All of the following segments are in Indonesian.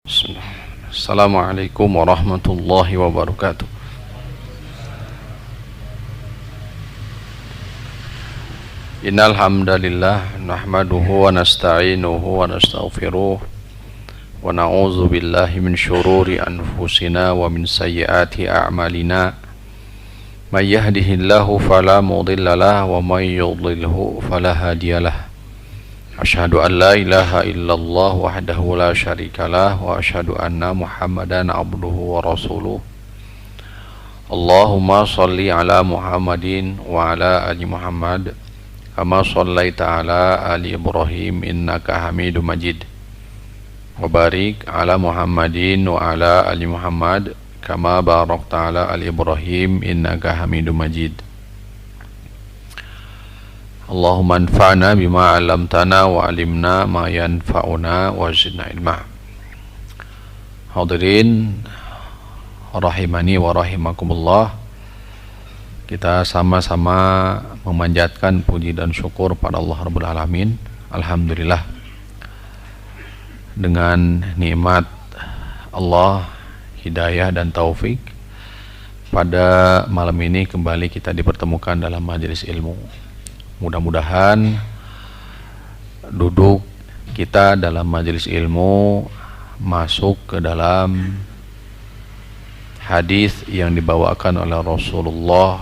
Bismillah. Assalamualaikum warahmatullahi wabarakatuh. Innal hamdalillah nahmaduhu wa nasta'inuhu wa nastaghfiruh wa na'udzu billahi min syururi anfusina wa min sayyiati a'malina. May yahdihillahu fala mudilla lahu wa may yudlilhu fala hadiyalah. Asyhadu an la ilaha illallah wahdahu la syarikalah wa asyhadu anna Muhammadan abduhu wa rasuluh. Allahumma shalli ala Muhammadin wa ala ali Muhammad kama shallaita ala ali Ibrahim innaka Hamidum Majid. Wa barik ala Muhammadin wa ala ali Muhammad kama barakta ala ali Ibrahim innaka Hamidum Majid. Allahumma anfa'na bima 'allamtana wa 'allimna ma yanfa'una wa zidna ilma. Hadirin rahimani wa rahimakumullah, kita sama-sama memanjatkan puji dan syukur pada Allah Rabbul Alamin. Alhamdulillah, dengan nikmat Allah, hidayah dan taufik, pada malam ini kembali kita dipertemukan dalam majelis ilmu. Mudah-mudahan duduk kita dalam majelis ilmu masuk ke dalam hadis yang dibawakan oleh Rasulullah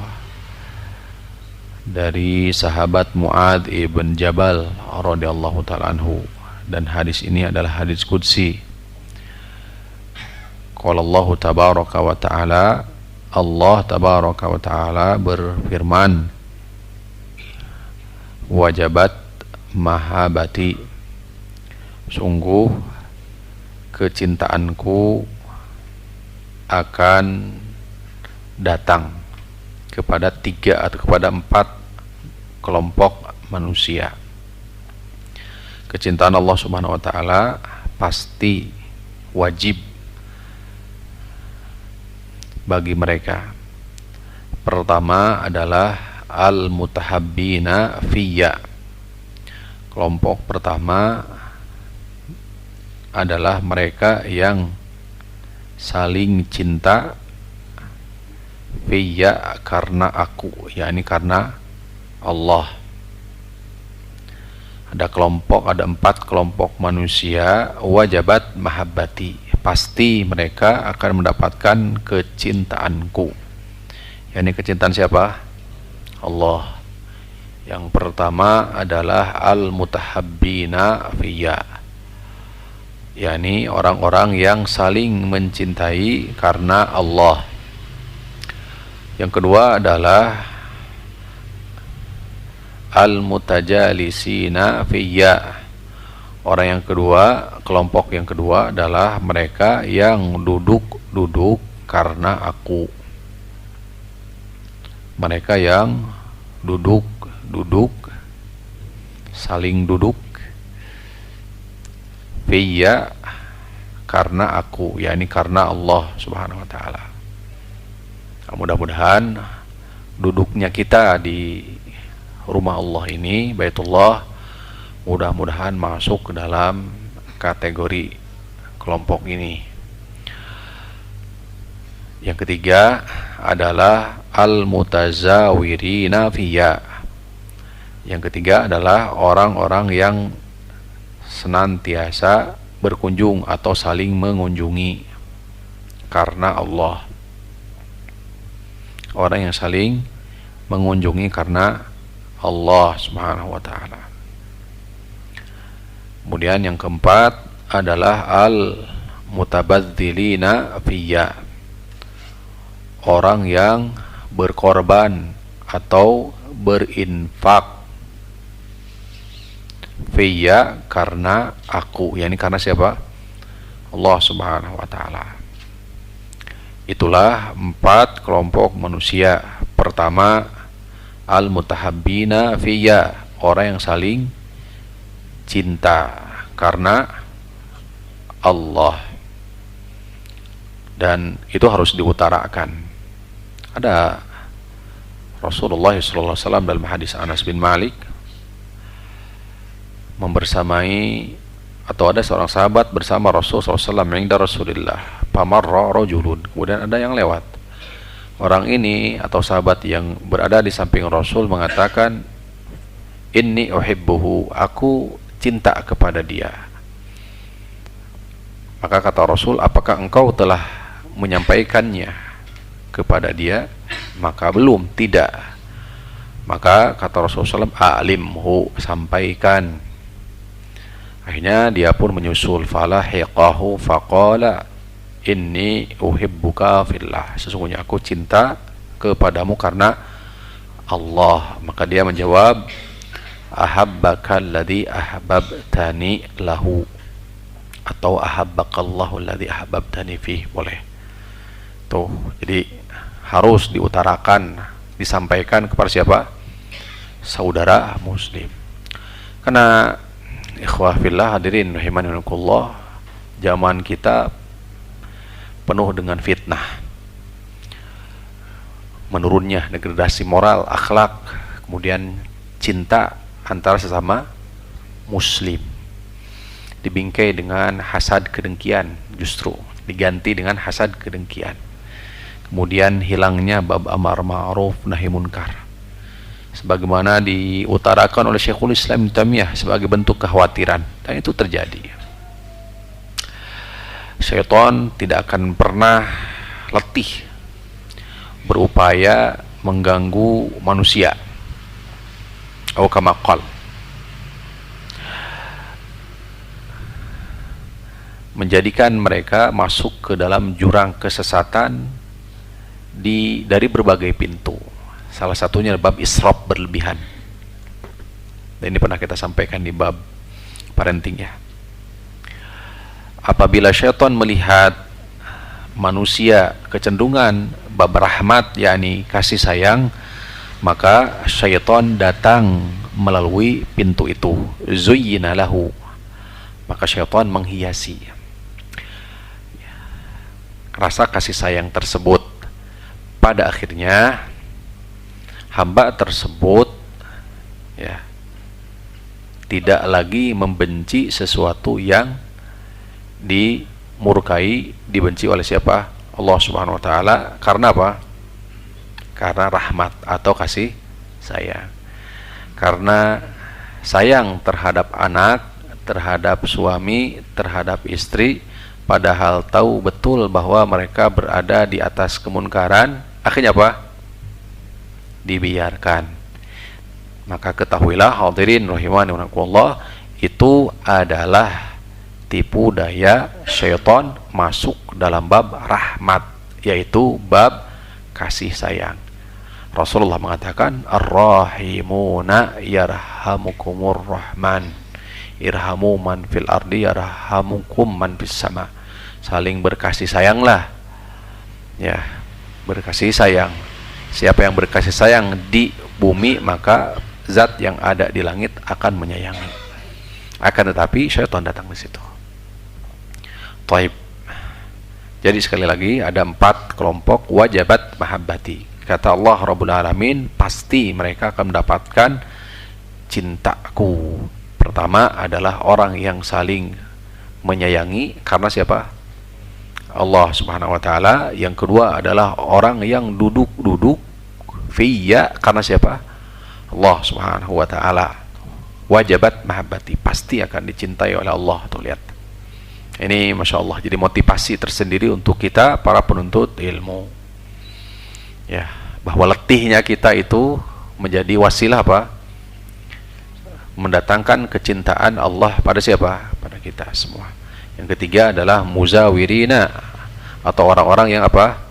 dari sahabat Mu'adz ibn Jabal radhiyallahu ta'ala anhu, dan hadis ini adalah hadis qudsi. Qala Allah tabaraka wa ta'ala, Allah tabaraka wa ta'ala berfirman, wajabat mahabati, sungguh kecintaanku akan datang kepada 3 atau kepada 4 kelompok manusia. Kecintaan Allah Subhanahu wa taala pasti wajib bagi mereka. Pertama adalah al-mutahabbina fiyya. Kelompok pertama adalah mereka yang saling cinta fiyya, karena aku, yakni karena Allah. Ada 4 kelompok manusia, wajabat mahabbati, pasti mereka akan mendapatkan kecintaanku. Yakni kecintaan siapa? Allah. Yang pertama adalah al-mutahabbina fiyya, yakni orang-orang yang saling mencintai karena Allah. Yang kedua adalah al-mutajalisina fiyya. Orang yang kedua, kelompok yang kedua adalah mereka yang duduk karena aku. Mereka yang duduk, saling duduk fiyya, karena aku, yakni karena Allah Subhanahu wa taala. Mudah-mudahan duduknya kita di rumah Allah ini, Baitullah, mudah-mudahan masuk ke dalam kategori kelompok ini. Yang ketiga adalah al-mutazawirina fiyya. Yang ketiga adalah orang-orang yang senantiasa berkunjung atau saling mengunjungi karena Allah. Orang yang saling mengunjungi karena Allah Subhanahu wa ta'ala. Kemudian yang keempat adalah al-mutabadzilina fiyya. Orang yang berkorban atau berinfak fiyya, karena aku, yakni karena siapa? Allah Subhanahu wa ta'ala. Itulah 4 kelompok manusia. Pertama, al-mutahabbina fiyya, orang yang saling cinta karena Allah, dan itu harus diutarakan. Ada Rasulullah SAW dalam hadis Anas bin Malik membersamai atau ada seorang sahabat bersama Rasulullah SAW inda Rasulillah famarra rajulun, kemudian ada yang lewat. Orang ini atau sahabat yang berada di samping Rasul mengatakan, inni uhibbuhu, aku cinta kepada dia. Maka kata Rasul, apakah engkau telah menyampaikannya kepada dia? Maka belum, tidak. Maka kata Rasulullah SAW, a'limhu, sampaikan. Akhirnya dia pun menyusul, falahiqahu faqala inni uhibbuka fillah, sesungguhnya aku cinta kepadamu karena Allah. Maka dia menjawab, ahabbaka alladhi ahbabtani lahu, atau ahabbakallahu alladhi ahbabtani fih, boleh. Tuh, jadi harus diutarakan, disampaikan kepada siapa? Saudara muslim. Karena ikhwah fillah, hadirin rahimankumullah, zaman kita penuh dengan fitnah, menurunnya degradasi moral, akhlak, kemudian cinta antara sesama muslim dibingkai dengan hasad kedengkian, justru diganti dengan hasad kedengkian. Kemudian hilangnya bab amar ma'ruf nahi munkar, sebagaimana diutarakan oleh Syekhul Islam Ibnu Taimiyah sebagai bentuk kekhawatiran, dan itu terjadi. Syaitan tidak akan pernah letih berupaya mengganggu manusia, atau kama qala, menjadikan mereka masuk ke dalam jurang kesesatan dari berbagai pintu. Salah satunya bab israf, berlebihan. Dan ini pernah kita sampaikan di bab parenting ya. Apabila syaitan melihat manusia kecenderungan bab rahmat, yakni kasih sayang, maka syaitan datang melalui pintu itu. Zuyyina lahu, maka syaitan menghiasi rasa kasih sayang tersebut. Pada akhirnya hamba tersebut ya tidak lagi membenci sesuatu yang dimurkai, dibenci oleh siapa? Allah Subhanahu wa taala. Karena apa? Karena rahmat atau kasih sayang. Karena sayang terhadap anak, terhadap suami, terhadap istri, padahal tahu betul bahwa mereka berada di atas kemunkaran, akhirnya apa? Dibiarkan. Maka ketahuilah hadirin rahimani wa rahimakumullah, itu adalah tipu daya syaitan masuk dalam bab rahmat, yaitu bab kasih sayang. Rasulullah mengatakan, ar-rahimuna yarhamukumur rahman, irhamu man fil ardi yarhamukum man fis sama. Saling berkasih sayanglah ya, berkasih sayang. Siapa yang berkasih sayang di bumi, maka zat yang ada di langit akan menyayangi. Akan tetapi syaitan datang di situ. Taib. Jadi sekali lagi ada 4 kelompok wajabat mahabbati. Kata Allah Rabbul Alamin, pasti mereka akan mendapatkan cintaku. Pertama adalah orang yang saling menyayangi karena siapa? Allah Subhanahu wa taala. Yang kedua adalah orang yang duduk-duduk fiyya karena siapa? Allah Subhanahu wa taala. Wajabat mahabbati, pasti akan dicintai oleh Allah. Tuh lihat. Ini Masya Allah, jadi motivasi tersendiri untuk kita para penuntut ilmu ya, bahwa letihnya kita itu menjadi wasilah apa? Mendatangkan kecintaan Allah pada siapa? Pada kita semua. Yang ketiga adalah muzawirina, atau orang-orang yang apa?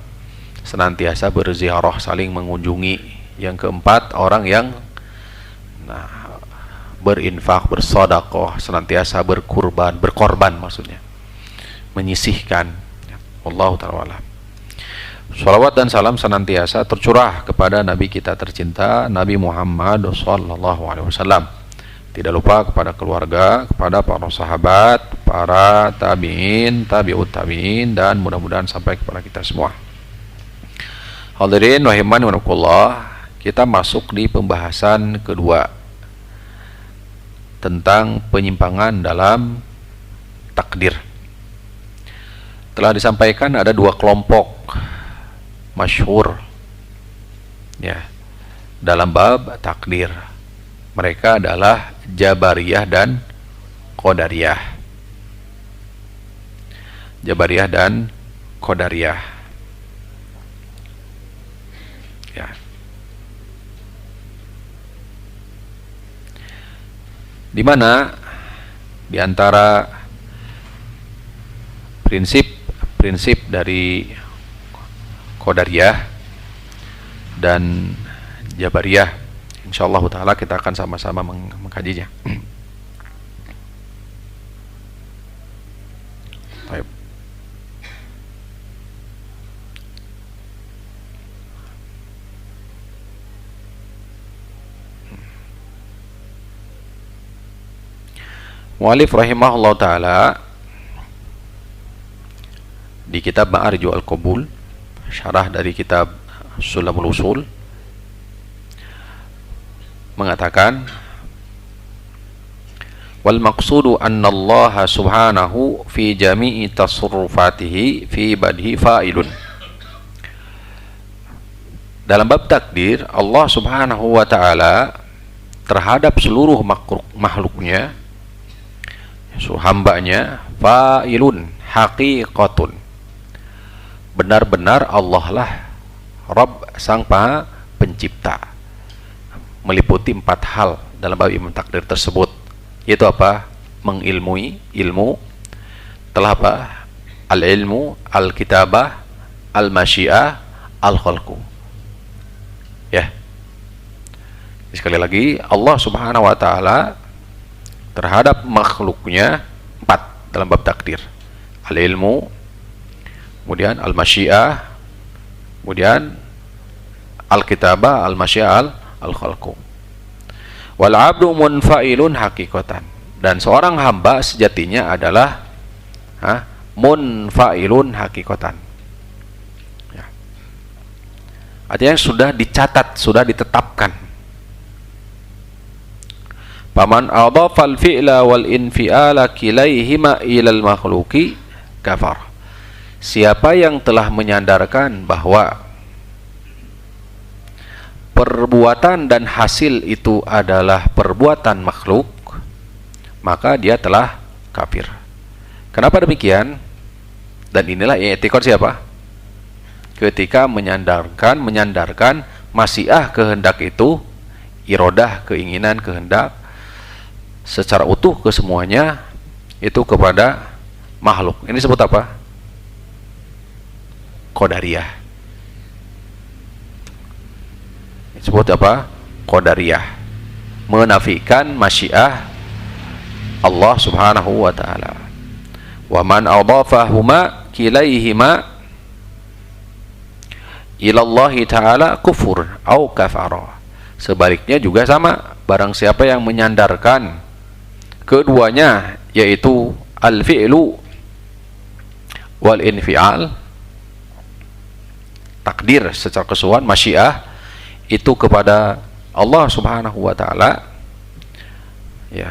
Senantiasa berziarah, saling mengunjungi. Yang keempat, orang yang berinfak, bersedekah, senantiasa berkorban maksudnya, menyisihkan. Allah Ta'ala. Salawat dan salam senantiasa tercurah kepada Nabi kita tercinta, Nabi Muhammad SAW. Tidak lupa kepada keluarga, kepada para sahabat, para tabi'in, tabi'ut tabi'in, dan mudah-mudahan sampai kepada kita semua. Hadirin rahimani wa rahimakumullah, kita masuk di pembahasan kedua tentang penyimpangan dalam takdir. Telah disampaikan ada dua kelompok masyhur ya dalam bab takdir. Mereka adalah Jabariyah dan Qadariyah. Jabariyah dan Qadariyah. Ya. Di mana di antara prinsip dari Qadariyah dan Jabariyah, insyaallah taala kita akan sama-sama mengkajinya. Baik. Mu'allif rahimahullah ta'ala di kitab Ma'ariju al-Qabul, syarah dari kitab Sulamul Usul, mengatakan wal maqsudu anna Allah subhanahu fi jami'i tasarrufatihi fi badhi fa'ilun. Dalam bab takdir, Allah subhanahu wa ta'ala terhadap seluruh makhluknya, hambanya, fa'ilun, haqiqatun, benar-benar Allah lah Rabb, sang Maha Pencipta, meliputi 4 hal dalam bab ilmu takdir tersebut, yaitu apa? Mengilmui, ilmu, telah apa? Al-ilmu, al-kitabah, al-masyiah, al-khalqu. Ya, sekali lagi, Allah subhanahu wa ta'ala terhadap makhluknya 4 dalam bab takdir: al-ilmu, kemudian al-masyiah, kemudian al-kitabah, al-masyiah, al-khalqu. Wal 'abdu munfa'ilun haqiqatan, dan seorang hamba sejatinya adalah munfa'ilun haqiqatan. Ya. Artinya sudah dicatat, sudah ditetapkan. Paman adhafal fi'la wal infi'ala kilaihima ilal makhluki kafar. Siapa yang telah menyandarkan bahwa perbuatan dan hasil itu adalah perbuatan makhluk, maka dia telah kafir. Kenapa demikian? Dan inilah i'tiqad siapa? Ketika menyandarkan masyiah, kehendak itu, iradah, keinginan, kehendak, secara utuh ke semuanya itu kepada makhluk. Ini disebut apa? Qadariyah. Disebut apa? Qadariyah. Menafikan masyiah Allah subhanahu wa ta'ala. Wa man adhafahuma kilaihima ilallahi ta'ala kufur au kafara. Sebaliknya juga sama, barang siapa yang menyandarkan keduanya, yaitu al-fi'lu wal infial, takdir secara keseluruhan, masyiah, itu kepada Allah subhanahu wa ta'ala, ya,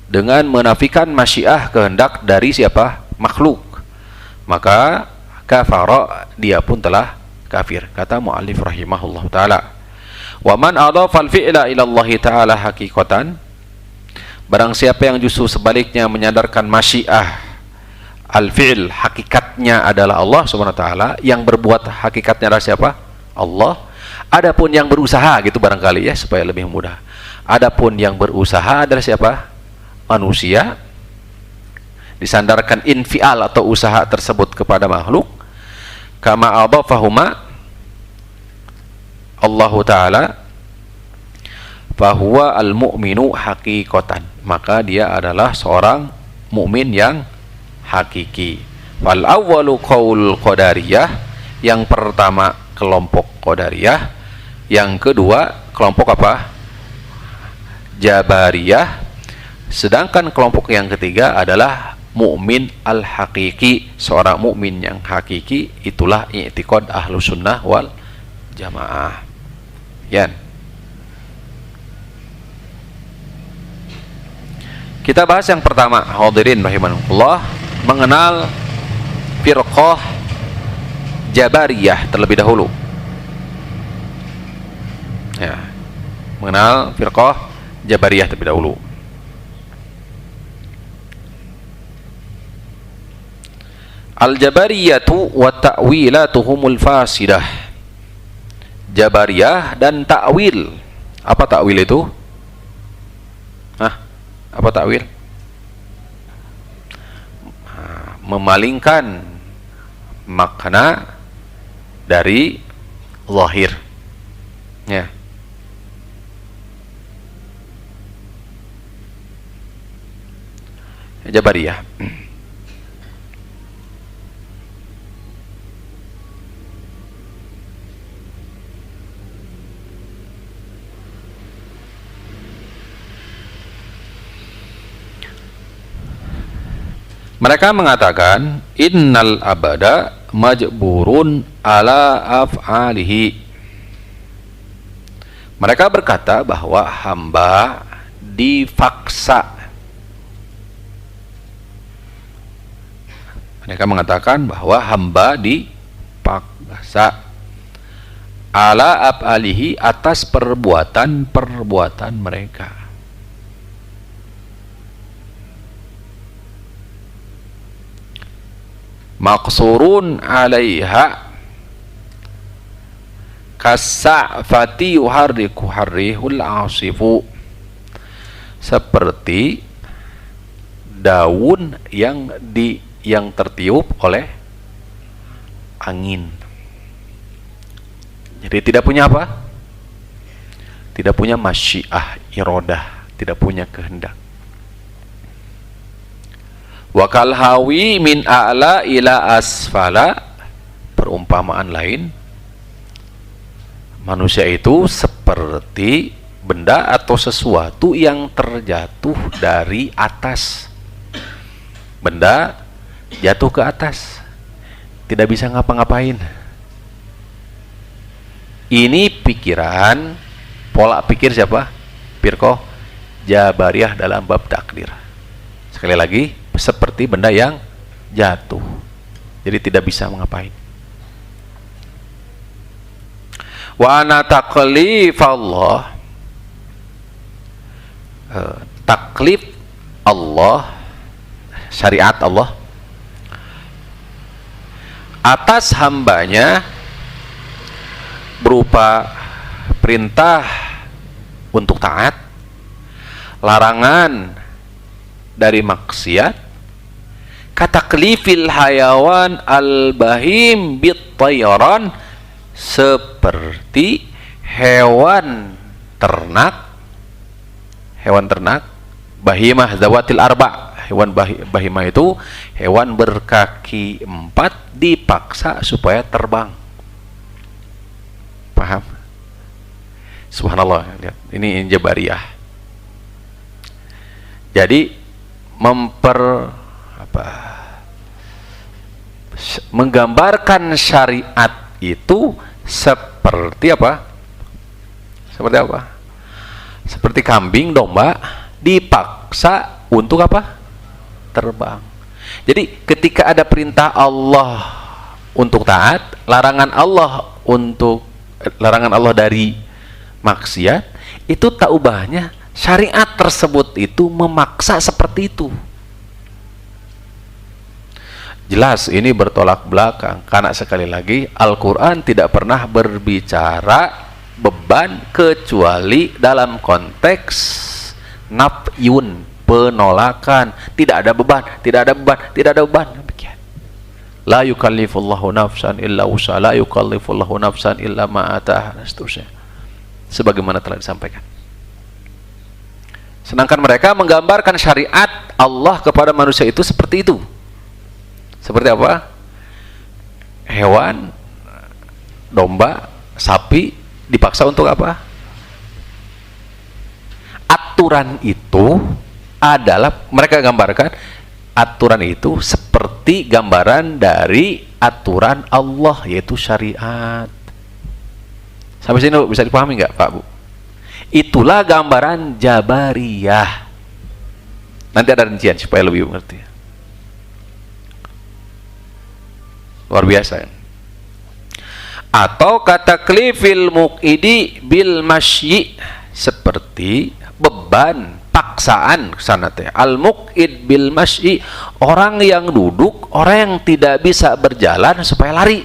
dengan menafikan masyiah, kehendak dari siapa? Makhluk, maka kafara, dia pun telah kafir. Kata mu'allif rahimahullah ta'ala, wa man adhafal fi'la ila Allah ta'ala haqiqatan, barang siapa yang justru sebaliknya menyadarkan masyiah, al-fi'l, hakikatnya adalah Allah subhanahu wa ta'ala, yang berbuat hakikatnya adalah siapa? Allah. Adapun yang berusaha, gitu barangkali ya, supaya lebih mudah. Adapun yang berusaha adalah siapa? Manusia. Disandarkan infial atau usaha tersebut kepada makhluk. Kama adhafahuma Allah ta'ala fahuwa al-mu'minu haqiqatan, maka dia adalah seorang mukmin yang hakiki. Wal awwalu qaul qadariyah, yang pertama kelompok qadariyah, yang kedua kelompok apa? Jabariyah, sedangkan kelompok yang ketiga adalah mukmin al-haqiqi, seorang mukmin yang hakiki. Itulah i'tiqad Ahlus Sunnah wal Jamaah. Yan. Kita bahas yang pertama, hadirin rahimanullah, mengenal firqah Jabariyah terlebih dahulu. Ya, mengenal firqah Jabariyah terlebih dahulu. Al-Jabariyatu wa ta'wilatuhumul fasidah. Jabariyah dan ta'wil. Apa ta'wil itu? Apa ta'wil? Memalingkan makna dari zahir. Ya. Jabariyah. Mereka mengatakan innal abada majburun ala af'alihi. Mereka berkata bahwa hamba dipaksa. Mereka mengatakan bahwa hamba dipaksa ala af'alihi, atas perbuatan-perbuatan mereka. Maqsurun 'alaiha kasa'fati yuharriku harrihul 'asifu, seperti daun yang tertiup oleh angin. Jadi tidak punya apa? Tidak punya masyiah, iradah, tidak punya kehendak. Wa kal hawi min a'la ila asfala, perumpamaan lain, manusia itu seperti benda atau sesuatu yang terjatuh dari atas. Benda jatuh ke atas, tidak bisa ngapa-ngapain. Ini pikiran, pola pikir siapa? Firqah Jabariyah dalam bab takdir. Sekali lagi, seperti benda yang jatuh, jadi tidak bisa mengapain. Wa ana taklif Allah, taklif Allah, syariat Allah atas hambanya berupa perintah untuk taat, larangan dari maksiat, kataklifil hayawan al-bahim bit-tayran, seperti hewan ternak bahimah zawatil arba. Hewan bahimah itu hewan berkaki 4 dipaksa supaya terbang. Paham? Subhanallah, lihat. Ini Jabariyah. Jadi menggambarkan syariat itu seperti apa? Seperti apa? Seperti kambing, domba dipaksa untuk apa? Terbang. Jadi ketika ada perintah Allah untuk taat, larangan Allah dari maksiat, itu tak ubahnya syariat tersebut itu memaksa seperti itu. Jelas ini bertolak belakang, karena sekali lagi Al-Quran tidak pernah berbicara beban kecuali dalam konteks nafyun, penolakan. Tidak ada beban, tidak ada beban, tidak ada beban. Demikian. La yukallifullahu nafsan illa wus'aha, la yukallifullahu nafsan illa ma ataaha, dan seterusnya. Sebagaimana telah disampaikan. Sedangkan mereka menggambarkan syariat Allah kepada manusia itu seperti itu. Seperti apa? Hewan, domba, sapi dipaksa untuk apa? Aturan itu adalah, mereka gambarkan aturan itu seperti gambaran dari aturan Allah, yaitu syariat. Sampai sini bisa dipahami nggak Pak Bu? Itulah gambaran Jabariyah. Nanti ada rincian supaya lebih mengerti. Luar biasa. Atau kata klifil muqidi bil masyi, seperti beban paksaan sana teh. Al muqid bil masyi, orang yang duduk, orang yang tidak bisa berjalan supaya lari.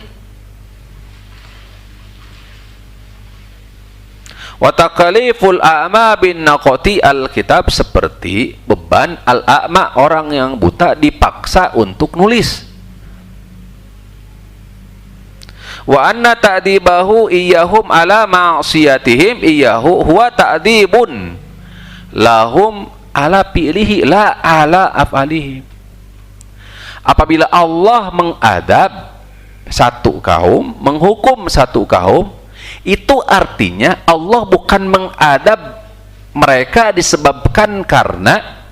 Wa takaliful a'ma bin naqati al kitab, seperti beban al a'ma, orang yang buta dipaksa untuk nulis. Wa anna ta'dibahu iyyahum ala ma'siyatihim iyyahu huwa ta'dibun lahum ala fi'lihi la ala af'alihi. Apabila Allah mengadab satu kaum, menghukum satu kaum, itu artinya Allah bukan mengadab mereka disebabkan karena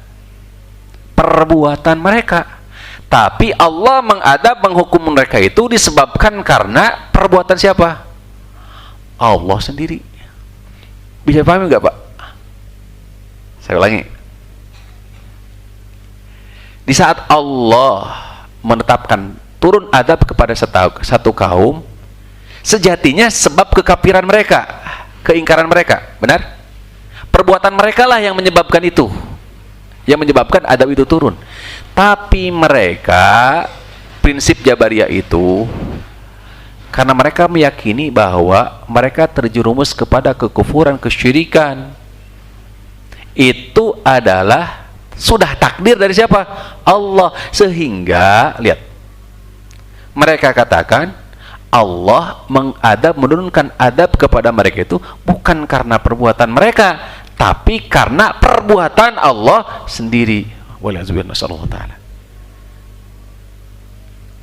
perbuatan mereka, tapi Allah mengadab, menghukum mereka itu disebabkan karena perbuatan siapa? Allah sendiri. Bisa paham nggak, Pak? Saya ulangi. Di saat Allah menetapkan turun adab kepada satu kaum, sejatinya sebab kekafiran mereka, keingkaran mereka, benar? Perbuatan mereka lah yang menyebabkan itu, yang menyebabkan adab itu turun. Tapi mereka, prinsip Jabariyah itu, karena mereka meyakini bahwa mereka terjerumus kepada kekufuran, kesyirikan, itu adalah sudah takdir dari siapa? Allah. Sehingga lihat, mereka katakan Allah mengadab, menurunkan adab kepada mereka itu bukan karena perbuatan mereka, tapi karena perbuatan Allah sendiri.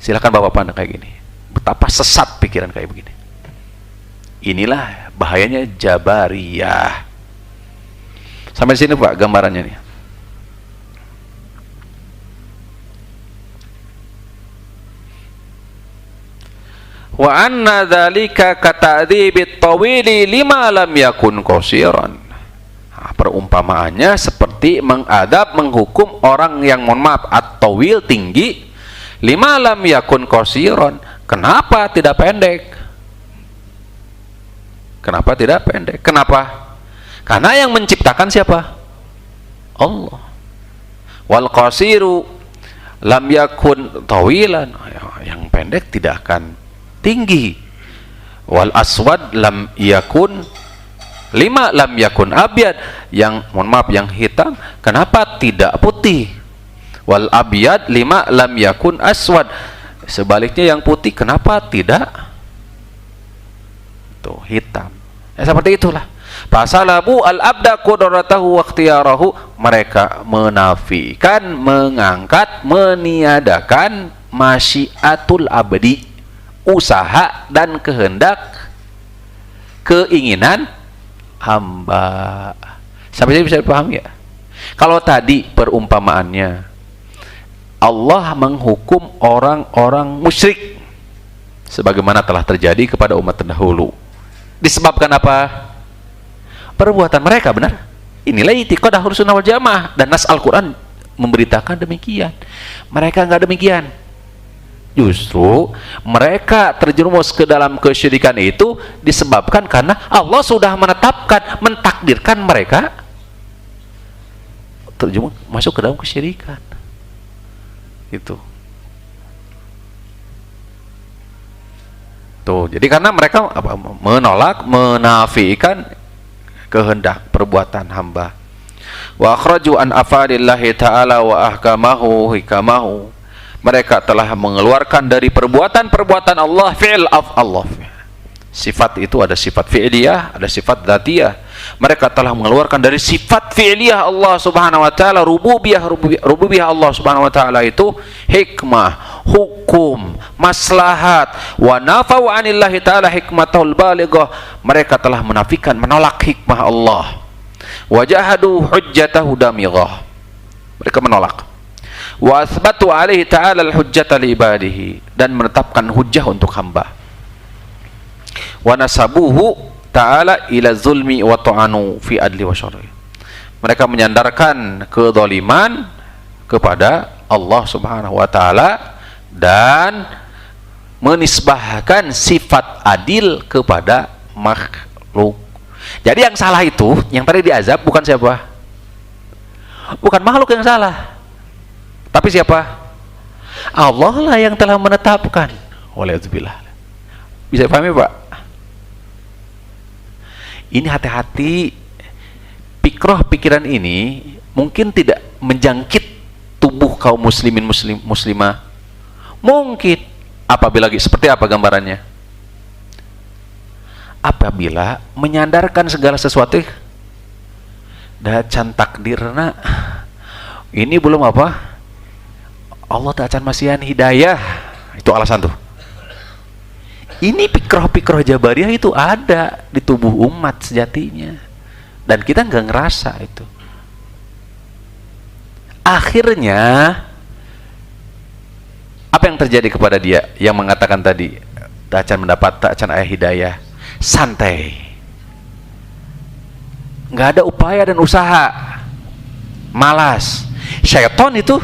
Silakan Bapak pandang kayak gini, betapa sesat pikiran kayak begini. Inilah bahayanya Jabariyah. Sampai sini Pak gambarannya nih. Wa anna dzalika kata'dzibit tawili lima lam yakun qasiran. Perumpamaannya seperti mengadab, menghukum orang yang, mohon maaf, at-tawil, tinggi, lima lam yakun qasiran. Kenapa tidak pendek? Kenapa tidak pendek? Kenapa? Karena yang menciptakan siapa? Allah. Wal qasiru lam yakun tawilan, yang pendek tidak akan tinggi. Wal aswad lam yakun, lima lam yakun abyad, yang, mohon maaf, yang hitam kenapa tidak putih? Wal abyad lima lam yakun aswad, sebaliknya yang putih kenapa tidak tuh hitam? Ya, seperti itulah. Fasalabu al-abda qudratahu wa ikhtiyarahu, mereka menafikan, mengangkat, meniadakan masyiatul abdi, usaha dan kehendak, keinginan hamba. Sampai sini bisa dipahami ya? Kalau tadi perumpamaannya Allah menghukum orang-orang musyrik sebagaimana telah terjadi kepada umat terdahulu, disebabkan apa? Perbuatan mereka, benar? Inilah i'tiqad Ahlus Sunnah wal Jamaah, dan nas Al-Quran memberitakan demikian. Mereka enggak demikian. Justru mereka terjerumus ke dalam kesyirikan itu disebabkan karena Allah sudah menetapkan, mentakdirkan mereka terjerumus masuk ke dalam kesyirikan. Itu. Tuh, jadi karena mereka apa, menolak, menafikan kehendak perbuatan hamba. Wa akhraju an afadillahi ta'ala wa ahkamahu hikamahu, mereka telah mengeluarkan dari perbuatan-perbuatan Allah, fi'il af Allah. Sifat itu ada sifat fi'liyah, ada sifat dzatiyah. Mereka telah mengeluarkan dari sifat fi'liyah Allah Subhanahu wa taala, rububiyah Allah Subhanahu wa taala itu hikmah, hukum, maslahat. Wa nafau anillahi taala hikmatul balighah, mereka telah menafikan, menolak hikmah Allah. Wa jahadu hujjatahu damighah, mereka menolak. Wa athbatu alaihi ta'ala al-hujjata li ibadihi, dan menetapkan hujjah untuk hamba. Wa nasabuhu ta'ala ila zulmi wa ta'anu fi adli wa syar'i, mereka menyandarkan kezaliman kepada Allah Subhanahu wa taala dan menisbahkan sifat adil kepada makhluk. Jadi yang salah itu, yang tadi diazab bukan siapa? Bukan makhluk yang salah. Tapi siapa? Allah lah yang telah menetapkan. Waliyadzubillah. Bisa pahami, Pak? Ini hati-hati, pikroh pikiran ini mungkin tidak menjangkit tubuh kaum muslimin muslimah. Mungkin. Apabila seperti apa gambarannya? Apabila menyandarkan segala sesuatu dacan takdirna, ini belum apa? Allah tak akan masihan hidayah. Itu alasan tuh. Ini pikroh-pikroh Jabariyah itu ada di tubuh umat sejatinya, dan kita nggak ngerasa itu. Akhirnya apa yang terjadi kepada dia yang mengatakan tadi tak akan mendapat, tak akan ayah hidayah? Santai, nggak ada upaya dan usaha, malas. Syaitan itu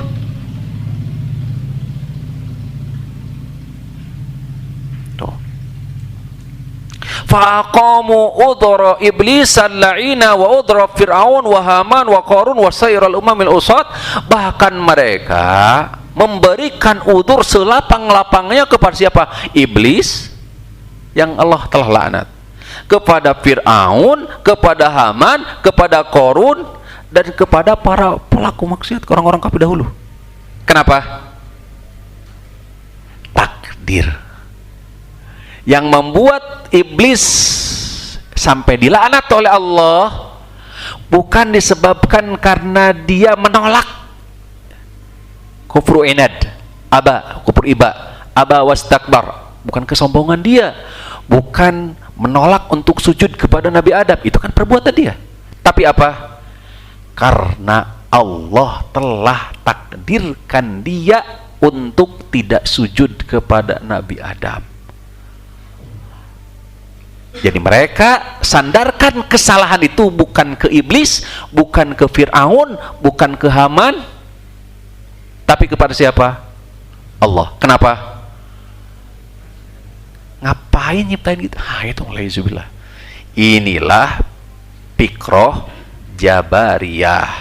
tuh, faqamu udhra iblisan la'ina wa udhra fir'aun wa haman wa qarun wa sayral umamil usad. Bahkan mereka memberikan udzur selapang-lapangnya kepada siapa? Iblis yang Allah telah laknat, kepada Fir'aun, kepada Haman, kepada Qarun, dan kepada para pelaku maksiat, orang-orang kafir dahulu. Kenapa? Takdir yang membuat iblis sampai dilaknat oleh Allah bukan disebabkan karena dia menolak kufur inad, kufur iba, wastakbar, bukan kesombongan dia, bukan menolak untuk sujud kepada Nabi Adam, itu kan perbuatan dia. Tapi apa? Karena Allah telah takdirkan dia untuk tidak sujud kepada Nabi Adam. Jadi mereka sandarkan kesalahan itu bukan ke iblis, bukan ke Fir'aun, bukan ke Haman, tapi kepada siapa? Allah. Kenapa? Ngapain nyiptain gitu? Itu alhamdulillah. Inilah pikroh Jabariyah.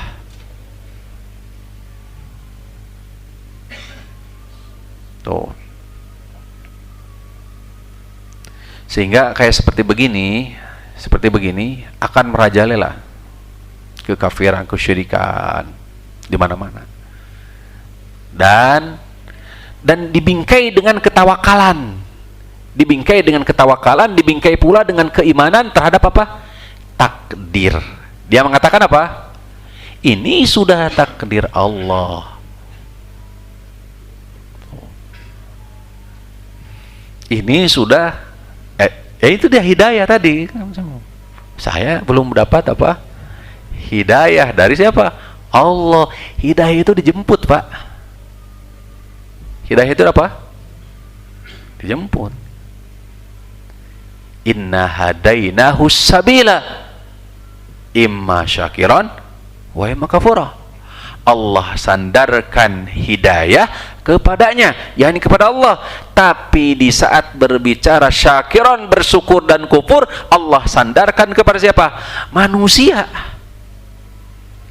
Tuh. Sehingga kayak seperti begini akan merajalela kekafiran, kesyirikan di mana-mana. Dan dibingkai dengan ketawakalan, dibingkai pula dengan keimanan terhadap apa? Takdir. Dia mengatakan apa? Ini sudah takdir Allah. Ini sudah itu dia hidayah tadi. Saya belum dapat apa? Hidayah dari siapa? Allah. Hidayah itu dijemput, Pak. Hidayah itu apa? Dijemput. Inna hadainahu sabila imma syakiran wa imma kafura. Allah sandarkan hidayah kepadanya, yakni kepada Allah. Tapi di saat berbicara syakiran, bersyukur dan kufur, Allah sandarkan kepada siapa? Manusia.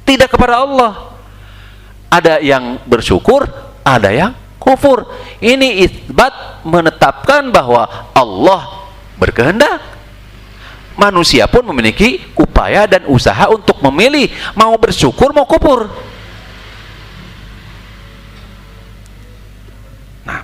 Tidak kepada Allah. Ada yang bersyukur, ada yang kufur. Ini isbat menetapkan bahwa Allah berkehendak. Manusia pun memiliki upaya dan usaha untuk memilih mau bersyukur mau kufur. Nah,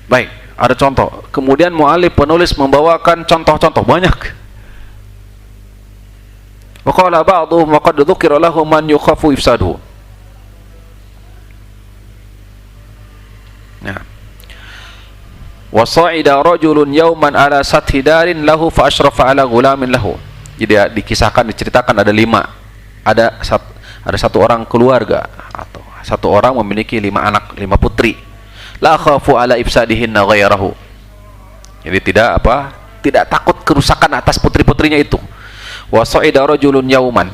baik, ada contoh. Kemudian mu'alif penulis membawakan contoh-contoh banyak. Wa qala ba'dhum wa qad dzukira lahu man yukhafu ifsaduhu. Nah. Wa sa'ida rajulun yawman ala sathi darin lahu fa ashrafa ala ghulamin lahu. Jadi dikisahkan, diceritakan ada 5. Ada satu orang keluarga atau satu orang memiliki 5 anak, 5 putri. La khafu ala ifsadihinna ghairahu. Jadi tidak apa? tidak takut kerusakan atas putri-putrinya itu. Wa sa'ida rajulun yauman,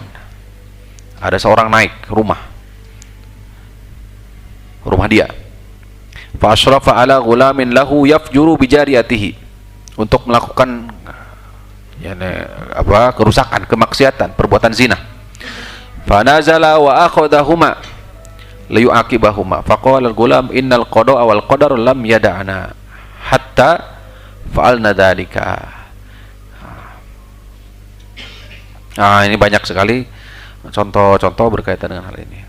ada seorang naik rumah dia, fa asyrafa ala ghulamin lahu yafjuru bijariyatihi, untuk melakukan kerusakan, kemaksiatan, perbuatan zina. Fa nazala wa akhadahuma liyu'aqibahuma faqala al-ghulam innal qada'a wal qadar lam yada'na hatta fa'alna dzalika. Nah, ini banyak sekali contoh-contoh berkaitan dengan hal ini.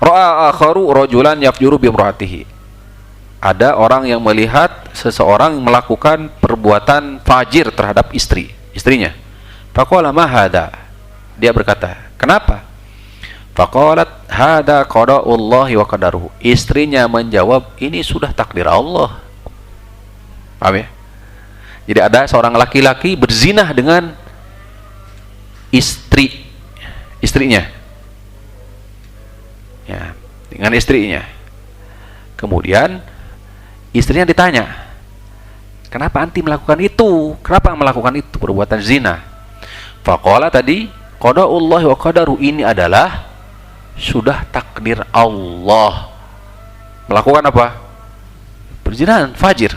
Ra'a akharu rajulan yafjuru bi imraatihi, ada orang yang melihat seseorang melakukan perbuatan fajir terhadap istrinya. Faqala ma hada, dia berkata, kenapa? Faqalat hada qada'ullahi wa qadaruhu, istrinya menjawab, ini sudah takdir Allah. Paham ya? Jadi ada seorang laki-laki berzinah dengan istrinya, ya, dengan istrinya. Kemudian istrinya ditanya, kenapa anti melakukan itu? Kenapa melakukan itu, perbuatan zina? Faqala tadi, qada'ullahi wa qadaruhu, ini adalah sudah takdir Allah. Melakukan apa? Perzinahan, fajir.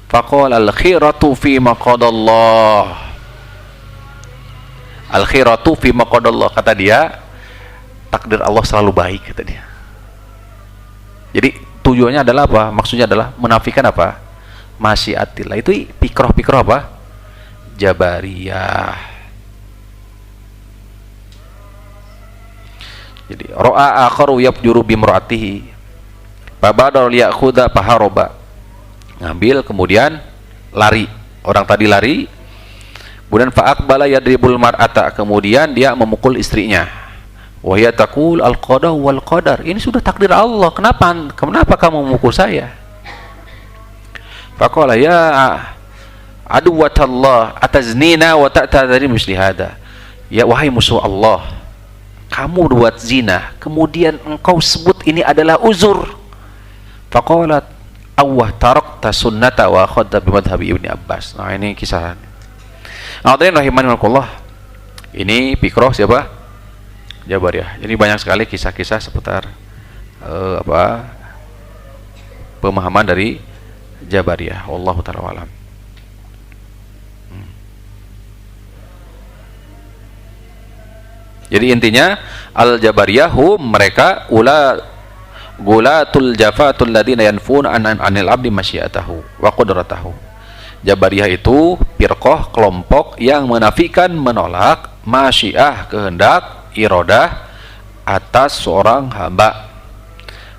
Faqala al-khiratu fi ma qadallah, al-khiratu fi ma qadallah, kata dia, takdir Allah selalu baik, kata dia. Jadi tujuannya adalah apa? Maksudnya adalah menafikan apa? Masyiatillah. Itu pikroh apa? Jabariyah. Jadi ra'a akharu yafjuru bi imraatihi fabadara liyakhudha faharoba, ngambil kemudian lari, orang tadi lari, kemudian fa'aqbala yadribul mar'ata, kemudian dia memukul istrinya. Wa hiya taqul al-qada wal qadar, ini sudah takdir Allah, kenapa kamu memukul saya? Faqala ya aduwatallah ataznina wa ta'tadhari misli hada, ya wahai musuh Allah, kamu buat zina kemudian engkau sebut ini adalah uzur. Faqalat awah tarakta sunnata wa akhadta bimadhabi Ibni Abbas. Nah, ini kisah. Hadirin rahimanillah, ini pikroh siapa? Jabariyah. Jadi banyak sekali kisah-kisah seputar pemahaman dari Jabariyah. Wallahu ta'ala alam. Jadi intinya al-Jabariyah mereka gulatul jafatul ladina yanfuna anil abdi masyiatahu wa qudratahu. Jabariyah itu firqah, kelompok yang menafikan, menolak masyiah, kehendak, iradah atas seorang hamba.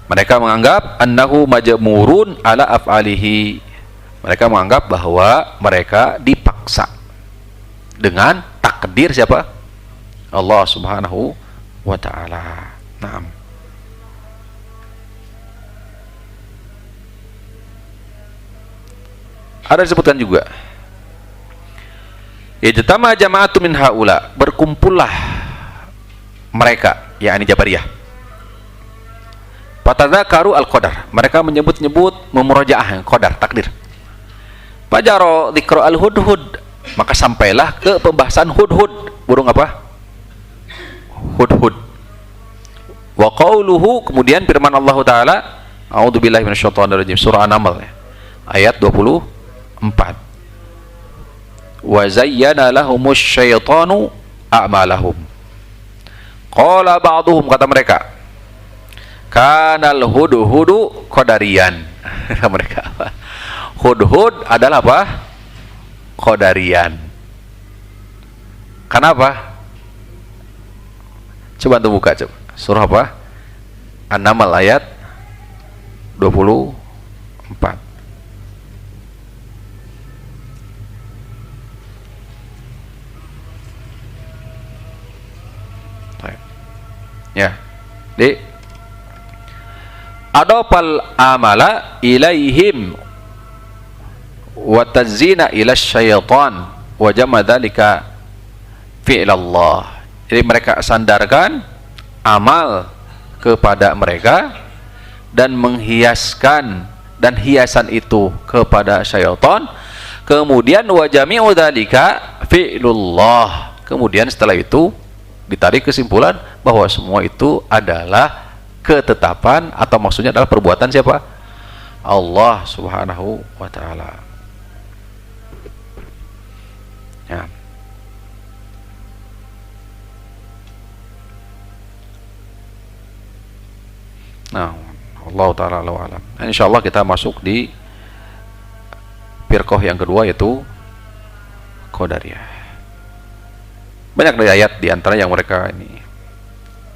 Mereka menganggap annahu majmurun ala af'alihi, mereka menganggap bahwa mereka dipaksa dengan takdir siapa? Allah subhanahu wa ta'ala. Naam. Ada disebutkan juga, ijtama jama'atu min haula, berkumpullah mereka, yakni Jabariyah. Fatadzakaru al-qadar, mereka menyebut-nyebut memurajaah qadar, takdir. Fajaro dzikra al-hudhud, maka sampailah ke pembahasan hudhud, burung apa? Hudhud. Wa qauluhu, kemudian firman Allah Ta'ala, a'udzubillahi minasyaitonir rajim, surah An-Naml ayat 24. Wa zayyana lahumus syaitanu a'malahum. Qala ba'duhum, kata mereka, kanal hudhudu qadarian. Mereka apa? Hudhud adalah apa? Qadarian. Kenapa? Coba antum buka, coba. Surah apa? An-Naml ayat 24. Ya. Di adopal amala ilaihim wa tazina ila syaitan wa jama dzalika fi'lallah. Jadi mereka sandarkan amal kepada mereka dan menghiaskan dan hiasan itu kepada syaitan. Kemudian wa jami'u dzalika fi'lullah. Kemudian setelah itu ditarik kesimpulan bahwa semua itu adalah ketetapan atau maksudnya adalah perbuatan siapa? Allah Subhanahu wa taala. Ya. Nah, Allah taala alam. Insyaallah kita masuk di firqah yang kedua, yaitu Qadariyah. Banyak dari ayat di antara yang mereka ini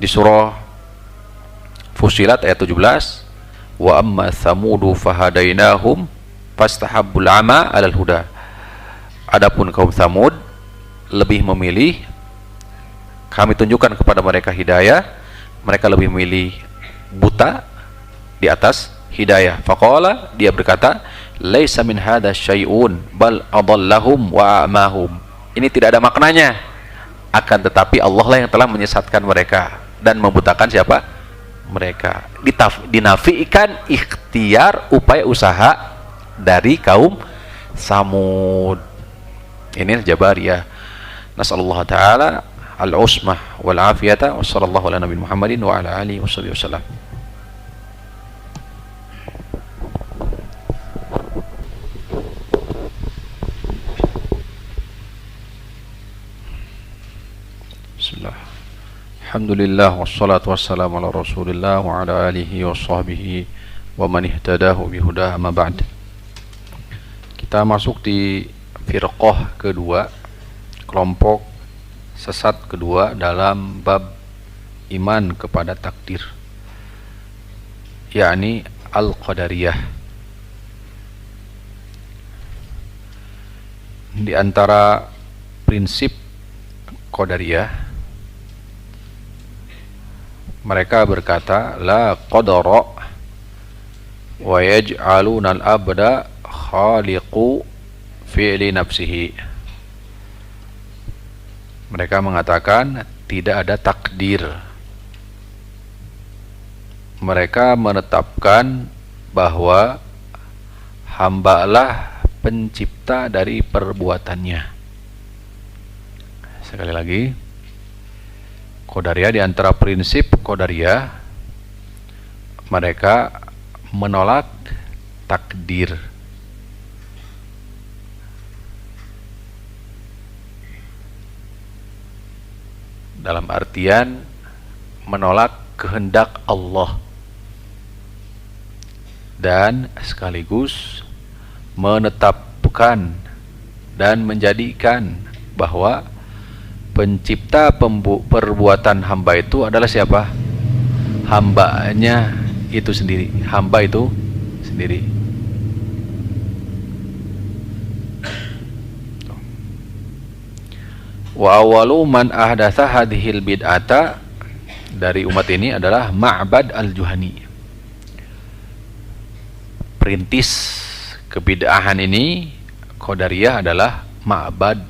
di surah Fussilat ayat 17, wa amma tsamudu fahadainahum fastahabbul ama 'alal huda. Adapun kaum Tsamud lebih memilih, kami tunjukkan kepada mereka hidayah, mereka lebih memilih buta di atas hidayah. Faqala, dia berkata, laisa min hadza syai'un bal adallahum wa a'mahum. Ini tidak ada maknanya, akan tetapi Allah lah yang telah menyesatkan mereka dan membutakan siapa? Mereka. Dinafikan ikhtiar, upaya usaha dari kaum Samud. Ini Jabariyah. Nasallallahu taala al-usmah wal afiyata wa sallallahu ala nabi Muhammadin wa ala alihi wasallam. Bismillah. Alhamdulillah wassalatu wassalamu ala Rasulillah wa ala alihi wa sahbihi wa man ihtadahu bihudah, amma ba'd. Kita masuk di firqah kedua, kelompok sesat kedua dalam bab iman kepada takdir, yakni Al-Qadariyah. Di antara prinsip Qadariyah, mereka berkata la qadara wa yaj'aluna al-abda khaliqu fi'li nafsihi. Mereka mengatakan tidak ada takdir. Mereka menetapkan bahwa hambalah pencipta dari perbuatannya. Sekali lagi, Qadariyah, di antara prinsip Qadariyah, mereka menolak takdir. Dalam artian menolak kehendak Allah, dan sekaligus menetapkan dan menjadikan bahwa pencipta perbuatan hamba itu adalah siapa? Hambanya itu sendiri, hamba itu sendiri. Wa awalu man ahdatsa hadhil bid'ata, dari umat ini adalah Ma'bad al-Juhani. Perintis kebid'ahan ini Qadariyah adalah Ma'bad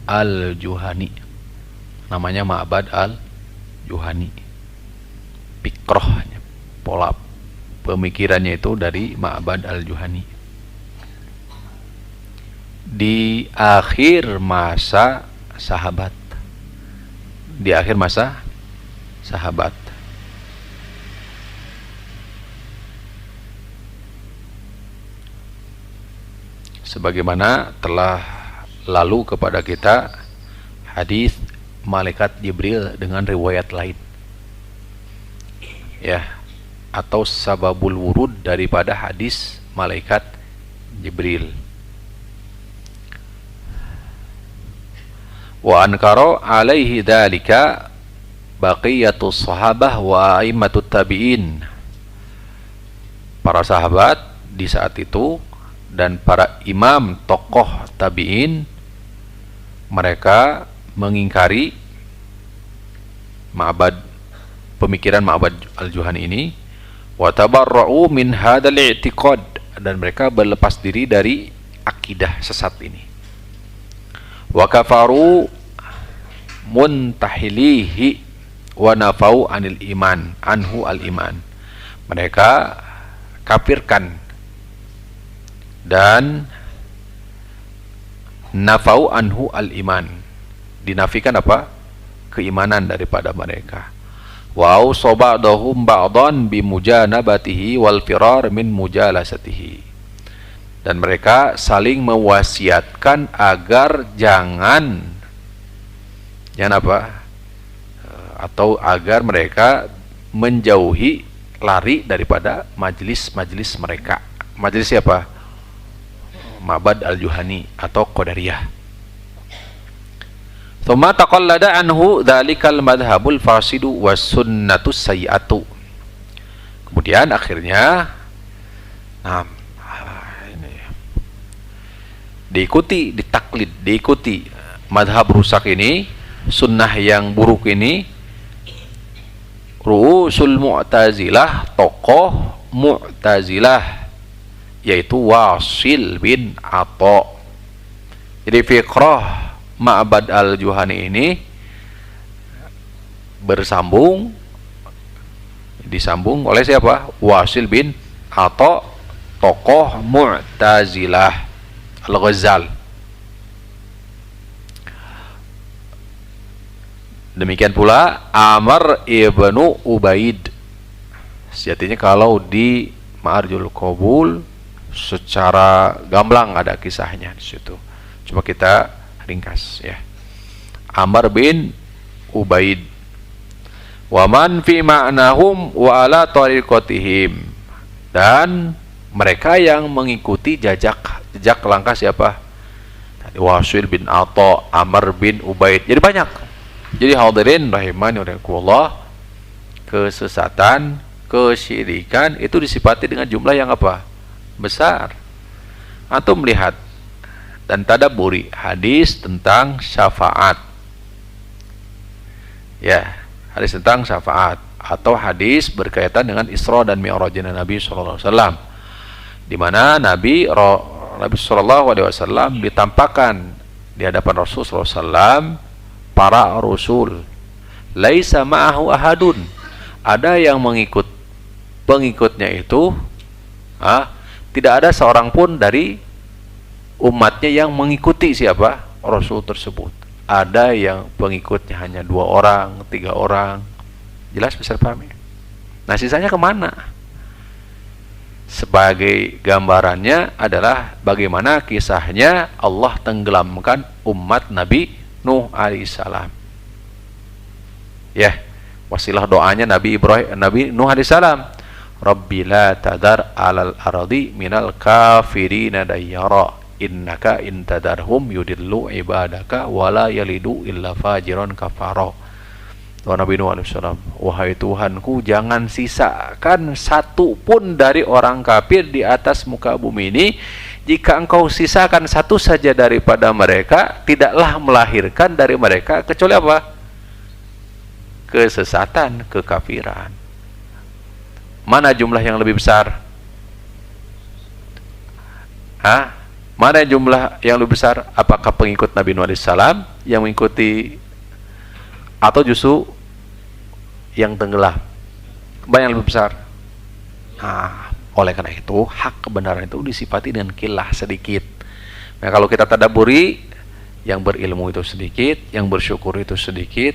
al-Juhani. Namanya Ma'bad al-Juhani. Pikrohnya, pola pemikirannya itu dari Ma'bad al-Juhani. Di akhir masa sahabat, di akhir masa sahabat, sebagaimana telah lalu kepada kita hadis malaikat Jibril dengan riwayat lain, ya, atau sababul wurud daripada hadis malaikat Jibril. Wa ankara alaihi dzalika baqiyatus sahabah wa aimmatut tabi'in. Para sahabat di saat itu dan para imam tokoh tabi'in, mereka mengingkari pemikiran Ma'bad al-Juhani ini. Wa tabarra'u min hadzal i'tiqad, dan mereka berlepas diri dari akidah sesat ini. Wa kafaru muntahilihi wa nafau anhu al-iman. Mereka kafirkan dan nafau anhu al-iman, dinafikan apa? Keimanan daripada mereka. Wa ausoba'dahum ba'dan bimujanabatihi wal firar min mujalasatihi, dan mereka saling mewasiatkan agar jangan apa? Atau agar mereka menjauhi, lari daripada majelis-majelis mereka. Majelis siapa? Ma'bad al-Juhani atau Qadariyah. Thumma taqallada anhu dzalikal madhhabul fasidu was sunnatus sayyi'atu. Kemudian akhirnya ini diikuti, ditaklid, diikuti madhab rusak ini, sunnah yang buruk ini, ru'usul mu'tazilah, tokoh mu'tazilah, yaitu Wasil bin Atha. Jadi fiqrah Ma'bad al-Juhani ini disambung oleh siapa? Wasil bin Atha, tokoh Mu'tazilah Al-Ghazal. Demikian pula Amr ibnu Ubaid. Sejatinya kalau di Ma'arjul Qabul secara gamblang ada kisahnya di situ. Coba kita ringkas ya. Amr bin Ubaid wa man fi ma'nahum wa ala tariqatihim, dan mereka yang mengikuti jejak langkah siapa? Tadi Wasil bin Atha, Amr bin Ubaid. Jadi banyak. Jadi hadirin rahimani wa rahimakumullah, kesesatan, kesyirikan itu disifati dengan jumlah yang apa? Besar. Antum melihat dan tadabburi hadis tentang syafaat. Ya, hadis tentang syafaat atau hadis berkaitan dengan Isra dan Mi'rajnya Nabi sallallahu alaihi wasallam, di mana Nabi sallallahu alaihi wasallam ditampakkan di hadapan Rasul sallallahu alaihi wasallam para rasul. Laisa ma'ahu ahadun. Ada yang pengikutnya itu tidak ada seorang pun dari umatnya yang mengikuti siapa? Rasul tersebut. Ada yang pengikutnya hanya 2 orang, 3 orang. Jelas bisa paham ya? Nah, sisanya kemana? Sebagai gambarannya adalah bagaimana kisahnya Allah tenggelamkan umat Nabi Nuh alaihissalam. Ya, wasilah doanya Nabi Nuh alaihissalam. Rabbi la tadar alal ardi minal kafirina dayyara innaka intadarhum yudillu ibadaka wala yalidu illa fajiran kafara. Wa Nabi Nuh alaihissalam, wahai Tuhanku, jangan sisakan satu pun dari orang kafir di atas muka bumi ini. Jika engkau sisakan satu saja daripada mereka, tidaklah melahirkan dari mereka kecuali apa? Kesesatan, kekafiran. Mana jumlah yang lebih besar? Mana jumlah yang lebih besar? Apakah pengikut Nabi Nuh alaihissalam yang mengikuti, atau justru yang tenggelam? Mana yang lebih besar? Oleh karena itu, hak kebenaran itu disifati dengan kilah sedikit. Nah, kalau kita tadabburi, yang berilmu itu sedikit, yang bersyukur itu sedikit.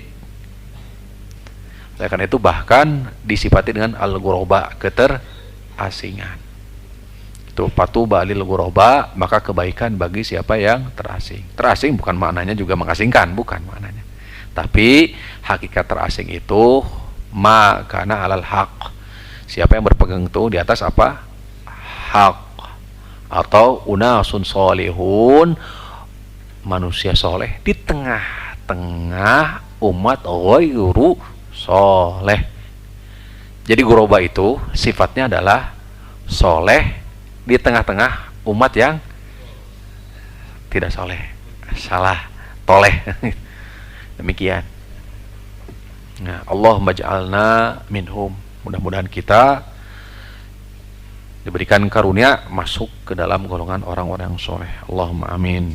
Oleh karena itu bahkan disifati dengan al-ghuraba, keterasingan. Itu patuba lil ghuraba, maka kebaikan bagi siapa yang terasing. Terasing bukan maknanya juga mengasingkan, bukan maknanya. Tapi hakikat terasing itu makana alal haq. Siapa yang berpegang itu di atas apa? Hak. Atau unasun solihun, manusia soleh di tengah-tengah umat ghairu soleh. Jadi ghuraba itu sifatnya adalah soleh di tengah-tengah umat yang tidak soleh, salah, toleh. Demikian. Nah, Allahumma ja'alna minhum. Mudah-mudahan kita diberikan karunia masuk ke dalam golongan orang-orang yang soleh. Allahumma amin.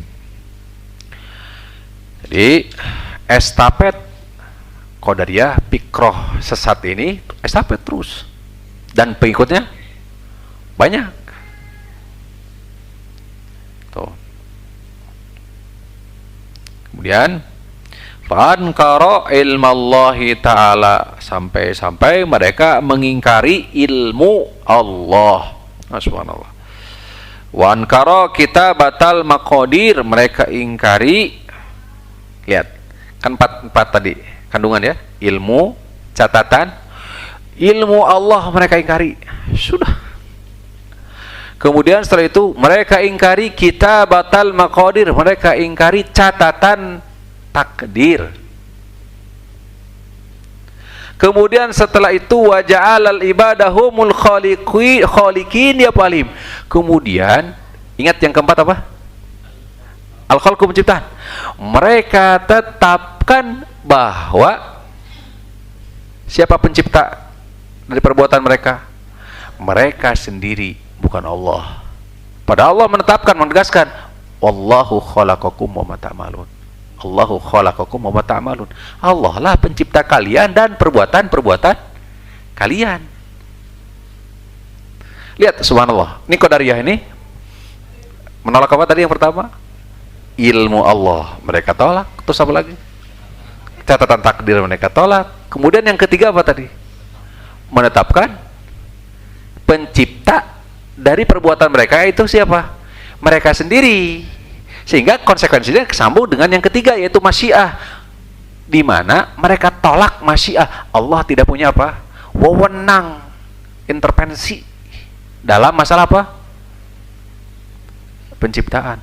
Jadi estafet Qadariyah, fikroh sesat ini estafet terus, dan pengikutnya banyak. Kemudian fa'ankara ilmallahi ta'ala, sampai mereka mengingkari ilmu Allah. Subhanallah. Wa ankara kitabatal maqadir, mereka ingkari. Lihat, kan empat tadi kandungan ya, ilmu, catatan, ilmu Allah mereka ingkari. Sudah. Kemudian setelah itu mereka ingkari kitabatal maqadir, mereka ingkari catatan takdir. Kemudian setelah itu wa ja'alal ibadahumul khaliqin ya palim. Kemudian ingat yang keempat apa? Al-khalqu, penciptaan. Mereka tetapkan bahwa siapa pencipta dari perbuatan mereka? Mereka sendiri, bukan Allah. Padahal Allah menetapkan, menegaskan, wallahu khalaqakum wa ma ta'malun. Allahu khalaqakum wa ma ta'malun. Allah lah pencipta kalian dan perbuatan-perbuatan kalian. Lihat, subhanallah. Ini Qadariyah ini menolak apa tadi yang pertama? Ilmu Allah mereka tolak. Terus apa lagi? Catatan takdir mereka tolak. Kemudian yang ketiga apa tadi? Menetapkan pencipta dari perbuatan mereka, itu siapa? Mereka sendiri. Sehingga konsekuensinya kesambung dengan yang ketiga, yaitu masyiah, di mana mereka tolak masyiah. Allah tidak punya apa? Wewenang intervensi dalam masalah apa? Penciptaan.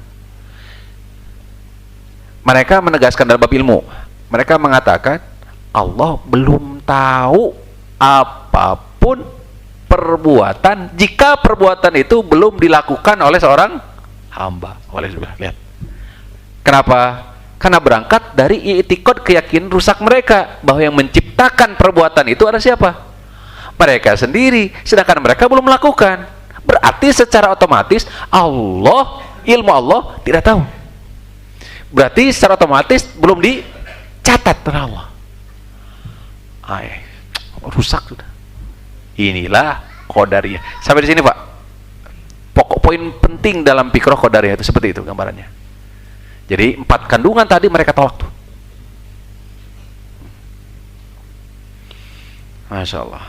Mereka menegaskan dalam bab ilmu, mereka mengatakan Allah belum tahu apapun perbuatan jika perbuatan itu belum dilakukan oleh seorang hamba. Lihat. Kenapa? Karena berangkat dari i'tiqad, keyakinan rusak mereka bahwa yang menciptakan perbuatan itu ada siapa? Mereka sendiri, sedangkan mereka belum melakukan. Berarti secara otomatis Allah, ilmu Allah tidak tahu. Berarti secara otomatis belum dicatat oleh Allah. Rusak sudah. Inilah Qadariyah. Sampai di sini, Pak. Pokok poin penting dalam fikih Qadariyah itu seperti itu gambarannya. Jadi 4 kandungan tadi mereka tolak tuh. Masya Allah.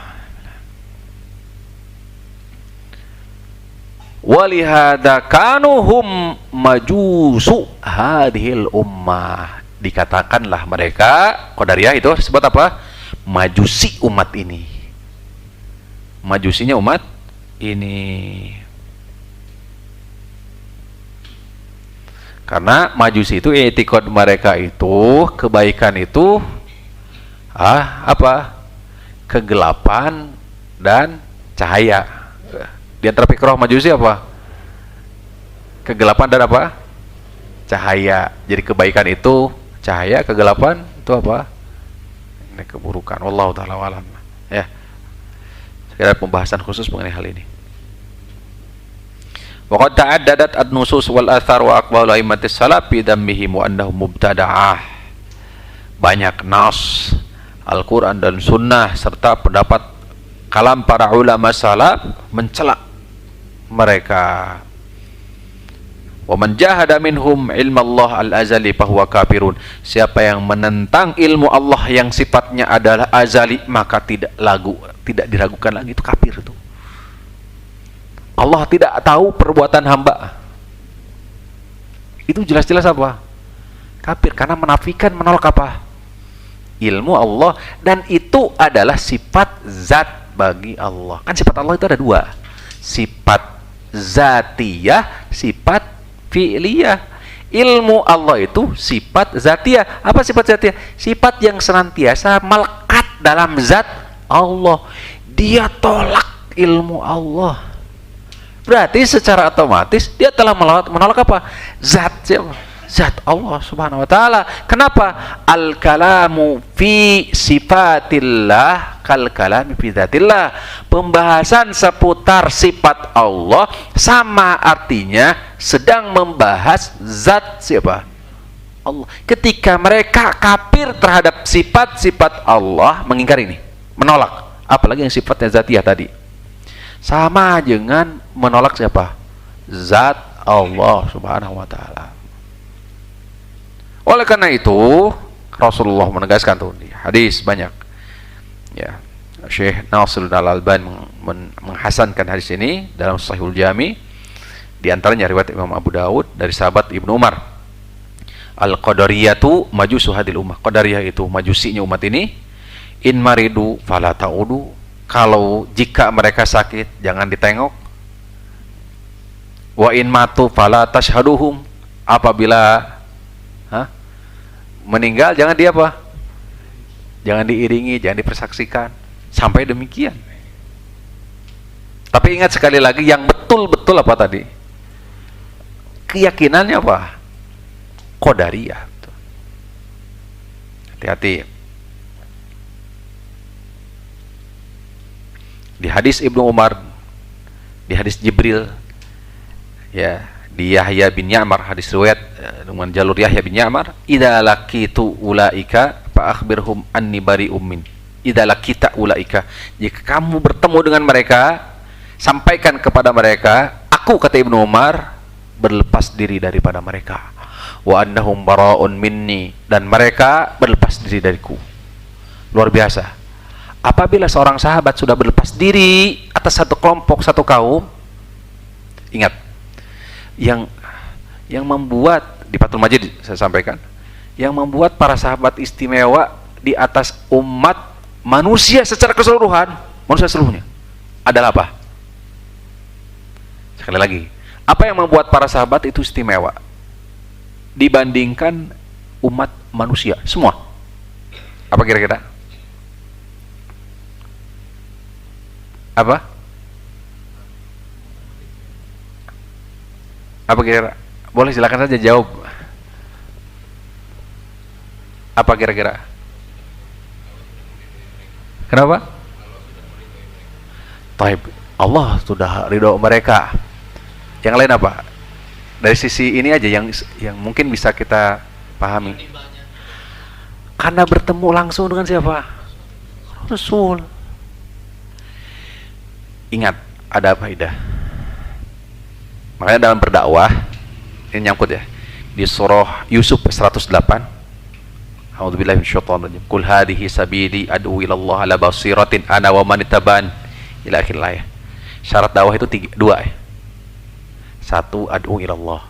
Walihada kanuhum majusu hadhil ummah. Dikatakanlah mereka, Qadariyah itu sebut apa? Majusi umat ini. Majusinya umat ini. Karena majusi itu i'tiqad mereka itu kebaikan itu apa? Kegelapan dan cahaya. Di antara fikih majusi apa? Kegelapan dan apa? Cahaya. Jadi kebaikan itu cahaya, kegelapan itu apa? Ini keburukan. Wallahu ta'ala alam. Ya. Sekedar pembahasan khusus mengenai hal ini. Waqad ta'addadat ad-nusus wal athar wa aqwalu a'immatis salaf fi dhammihim wa annahum mubtada'ah. Banyak nas Al-Quran dan Sunnah serta pendapat kalam para ulama salaf mencela mereka. Wa man jahada minhum ilma Allah al-azali fahuwa kafirun. Siapa yang menentang ilmu Allah yang sifatnya adalah azali, maka tidak diragukan lagi, itu kafir itu. Allah tidak tahu perbuatan hamba. Itu jelas-jelas apa? Kafir, karena menafikan, menolak apa? Ilmu Allah, dan itu adalah sifat zat bagi Allah. Kan sifat Allah itu ada 2. Sifat zatiyah, sifat fi'liyah. Ilmu Allah itu sifat zatiyah. Apa sifat zatiyah? Sifat yang senantiasa melekat dalam zat Allah. Dia tolak ilmu Allah. Berarti secara otomatis dia telah menolak apa? Zat siapa? Zat Allah subhanahu wa ta'ala. Kenapa? Al-kalamu fi sifatillah kal-kalami fi zatillah. Pembahasan seputar sifat Allah sama artinya sedang membahas zat siapa? Allah. Ketika mereka kafir terhadap sifat-sifat Allah, mengingkari ini, menolak, apalagi yang sifatnya zatiyah tadi, sama dengan menolak siapa? Zat Allah subhanahu wa ta'ala. Oleh karena itu Rasulullah menegaskan tuh di hadis banyak. Ya, Syekh Nasruddin Al-Albani menghasankan hadis ini dalam Sahihul Jami. Di antaranya riwayat Imam Abu Dawud dari sahabat Ibnu Umar. Al-Qadariyatu majusu hadil ummah. Qadariyah itu majusinya umat ini. In maridu fala ta'udu. Kalau jika mereka sakit jangan ditengok. Wa in matu fala tashhaduhum. Apabila meninggal jangan jangan diiringi, jangan dipersaksikan. Sampai demikian. Tapi ingat sekali lagi, yang betul-betul apa tadi? Keyakinannya apa? Qadariyah. Hati-hati. Di hadis Ibnu Umar, di hadis Jibril, ya, di Yahya bin Ya'mar, hadis riwayat dengan jalur Yahya bin Ya'mar, idza laqitu ulaika fa akhbirhum anni bari'um min. Idza laqita ulaika, jika kamu bertemu dengan mereka, sampaikan kepada mereka, aku, kata Ibnu Umar, berlepas diri daripada mereka. Wa annahum bara'un minni, dan mereka berlepas diri dariku. Luar biasa. Apabila seorang sahabat sudah berlepas diri atas satu kelompok, satu kaum, ingat, yang membuat di Fathul Majid saya sampaikan, yang membuat para sahabat istimewa di atas umat manusia secara keseluruhan, manusia seluruhnya, adalah apa? Sekali lagi, apa yang membuat para sahabat itu istimewa dibandingkan umat manusia semua? Apa kira-kira? Apa? Apa kira-kira? Boleh silakan saja jawab. Apa kira-kira? Kenapa? Taib, Allah sudah ridho mereka. Yang lain apa? Dari sisi ini aja yang mungkin bisa kita pahami. Karena bertemu langsung dengan siapa? Rasul. Ingat, ada faedah. Makanya dalam berdakwah, ini nyangkut ya, di surah Yusuf 108, a'udzubillahi minasyaitonir rajim, qul hadhihi sabili ad'u ila Allah ala basiratin ana wa man ittaban, ila akhir ayat. Syarat dakwah itu dua ya. Satu, ad'u ila Allah,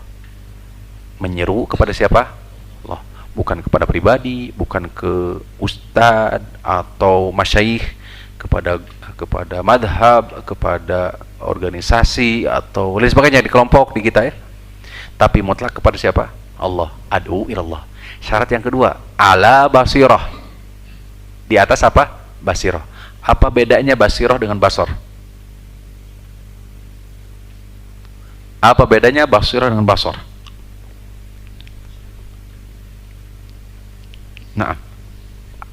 menyeru kepada siapa? Allah. Bukan kepada pribadi, bukan ke ustad atau masyayikh, kepada madhab, kepada organisasi atau lain sebagainya di kelompok di kita ya. Tapi mutlak kepada siapa? Allah. Ad'u ilallah. Syarat yang kedua, ala basirah. Di atas apa? Basirah. Apa bedanya basirah dengan basor? Apa bedanya basirah dengan basor? Nah,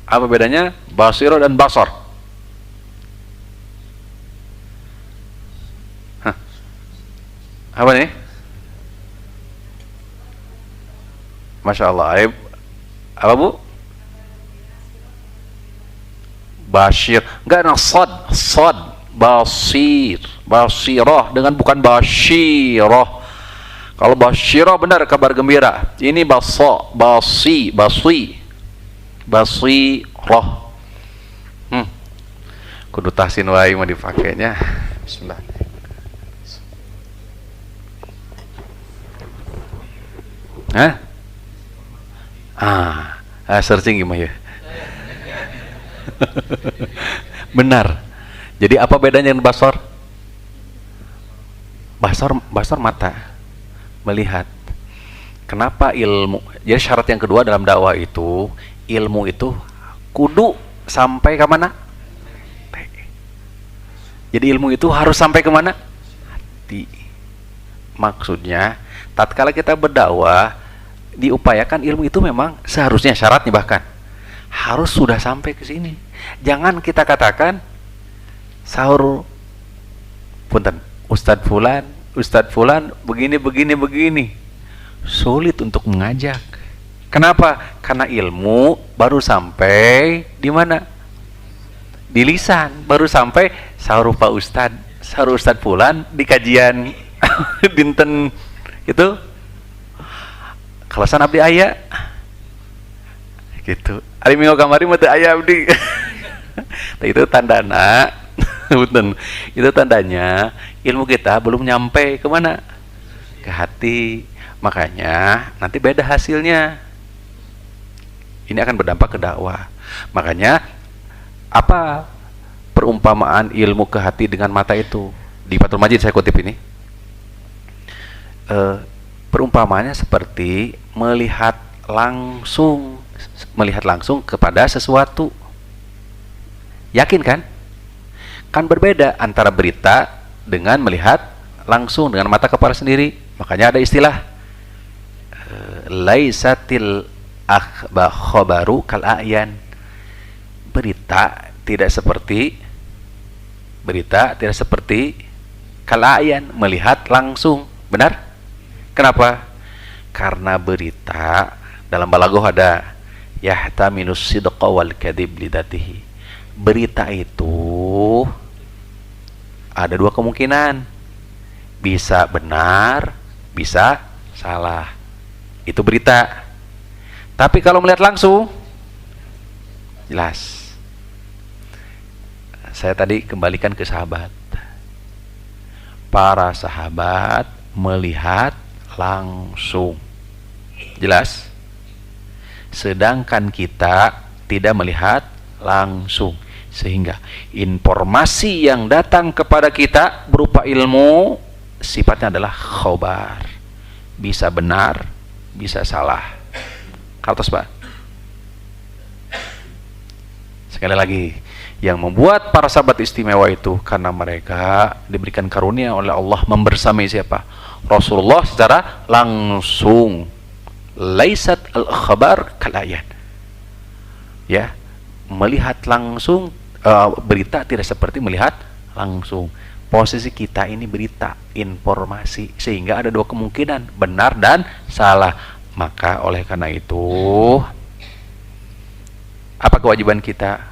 apa bedanya basirah dan basor? Apa nih? Masya Allah. Apa bu? Bashir. Enggak, sad. Basir. Basirah dengan bukan basyirah. Kalau basyirah benar kabar gembira. Ini basirah. Kudu tahsin wae mau dipakainya. Bismillah. Searching gimana ya? Benar. Jadi apa bedanya dengan basor? Basor mata, melihat. Kenapa ilmu? Jadi syarat yang kedua dalam dakwah itu, ilmu itu kudu sampai ke mana? Jadi ilmu itu harus sampai ke mana? Hati. Maksudnya, tatkala kita berdakwah, diupayakan ilmu itu memang seharusnya, syaratnya bahkan harus sudah sampai ke sini. Jangan kita katakan sahur punten Ustadz Fulan begini. Sulit untuk mengajak. Kenapa? Karena ilmu baru sampai di mana? Di lisan. Baru sampai sahur Pak Ustadz, sahur Ustadz Fulan di kajian dinten itu. Kalasan abdi aya gitu. Ari minggu kamari mah teu aya abdi. Itu tandana, betul. Itu tandanya ilmu kita belum nyampe kemana? Ke hati. Makanya nanti beda hasilnya. Ini akan berdampak ke dakwah. Makanya apa perumpamaan ilmu ke hati dengan mata itu? Di Fathul Majid saya kutip ini. Perumpamaannya seperti melihat langsung kepada sesuatu. Yakin kan? Kan berbeda antara berita dengan melihat langsung dengan mata kepala sendiri. Makanya ada istilah laisatil khabaru kal a'yan. Berita tidak seperti kal a'yan, melihat langsung. Benar? Kenapa? Karena berita dalam balaghah ada yahtaminus sidqa wal kadhib lidatihi. Berita itu ada dua kemungkinan, bisa benar, bisa salah. Itu berita. Tapi kalau melihat langsung jelas. Saya tadi kembalikan ke sahabat. Para sahabat melihat langsung, jelas. Sedangkan kita tidak melihat langsung, sehingga informasi yang datang kepada kita berupa ilmu sifatnya adalah khobar, bisa benar, bisa salah. Kartos Pak. Sekali lagi, yang membuat para sahabat istimewa itu karena mereka diberikan karunia oleh Allah membersamai siapa? Rasulullah secara langsung. Laisat al-khabar kalayan. Ya, melihat langsung, berita tidak seperti melihat langsung. Posisi kita ini berita, informasi, sehingga ada dua kemungkinan, benar dan salah. Maka oleh karena itu, apa kewajiban kita?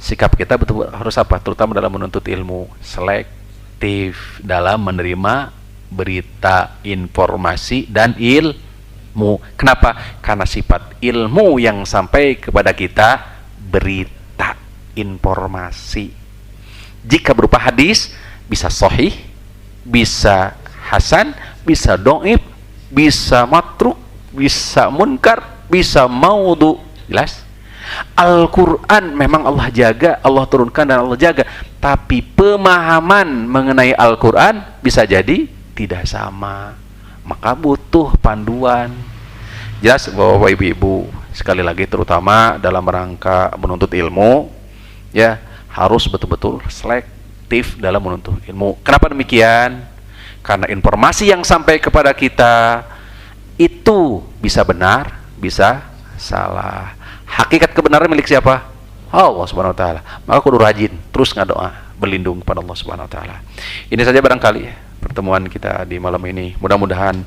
Sikap kita betul harus apa? Terutama dalam menuntut ilmu, selektif dalam menerima berita, informasi, dan ilmu. Kenapa? Karena sifat ilmu yang sampai kepada kita berita, informasi. Jika berupa hadis, bisa sahih, bisa hasan, bisa dhaif, bisa matruk, bisa munkar, bisa maudhu. Jelas? Al-Quran memang Allah jaga, Allah turunkan dan Allah jaga. Tapi pemahaman mengenai Al-Quran bisa jadi tidak sama. Maka butuh panduan. Jelas Bapak Ibu, sekali lagi terutama dalam rangka menuntut ilmu, ya harus betul-betul selektif dalam menuntut ilmu. Kenapa demikian? Karena informasi yang sampai kepada kita itu bisa benar, bisa salah. Hakikat kebenaran milik siapa? Allah Subhanahu wa taala. Maka kudu rajin terus ngadoa, berlindung kepada Allah Subhanahu wa taala. Ini saja barangkali pertemuan kita di malam ini. Mudah-mudahan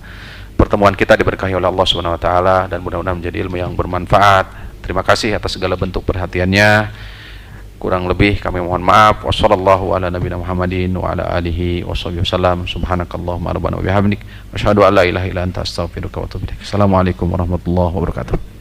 pertemuan kita diberkahi oleh Allah Subhanahu wa taala dan mudah-mudahan menjadi ilmu yang bermanfaat. Terima kasih atas segala bentuk perhatiannya. Kurang lebih kami mohon maaf. Wassallallahu ala nabiyina Muhammadin wa ala alihi washabbihi wasallam. Subhanakallahumma rabbana wa bihamdik asyhadu an la ilaha illa anta astaghfiruka wa atubu ilaik. Assalamualaikum warahmatullahi wabarakatuh.